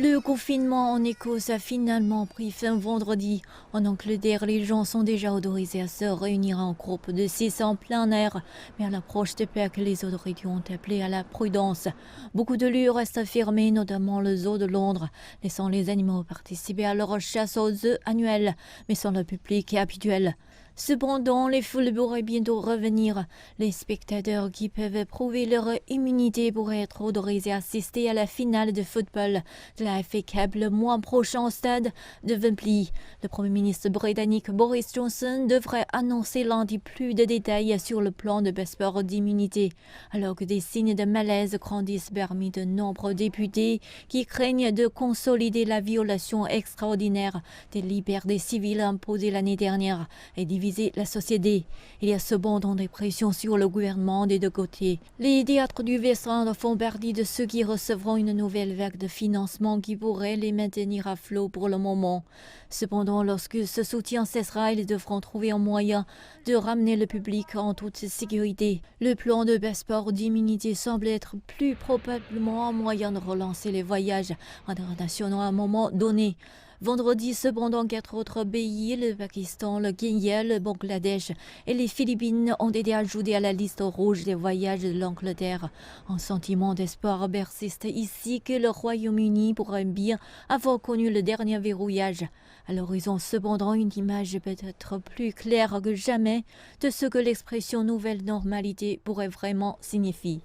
Le confinement en Écosse a finalement pris fin vendredi. En Angleterre, les gens sont déjà autorisés à se réunir en groupe de 6 en plein air. Mais à l'approche de Pâques, les autorités ont appelé à la prudence. Beaucoup de lieux restent fermés, notamment le zoo de Londres, laissant les animaux participer à leur chasse aux œufs annuelle, mais sans le public habituel. Cependant, les foules pourraient bientôt revenir. Les spectateurs qui peuvent prouver leur immunité pourraient être autorisés à assister à la finale de football de la FA Cup le mois prochain au stade de Wembley. Le Premier ministre britannique Boris Johnson devrait annoncer lundi plus de détails sur le plan de passeport d'immunité, alors que des signes de malaise grandissent parmi de nombreux députés qui craignent de consolider la violation extraordinaire des libertés civiles imposée l'année dernière et diviser la société. Il y a cependant des pressions sur le gouvernement des deux côtés. Les théâtres du West End font partie de ceux qui recevront une nouvelle vague de financement qui pourrait les maintenir à flot pour le moment. Cependant, lorsque ce soutien cessera, ils devront trouver un moyen de ramener le public en toute sécurité. Le plan de passeport d'immunité semble être plus probablement un moyen de relancer les voyages internationaux à un moment donné. Vendredi, cependant, 4 autres pays, le Pakistan, le Kenya, le Bangladesh et les Philippines, ont été ajoutés à la liste rouge des voyages de l'Angleterre. Un sentiment d'espoir persiste ici que le Royaume-Uni pourrait bien avoir connu le dernier verrouillage. À l'horizon, cependant, une image peut-être plus claire que jamais de ce que l'expression nouvelle normalité pourrait vraiment signifier.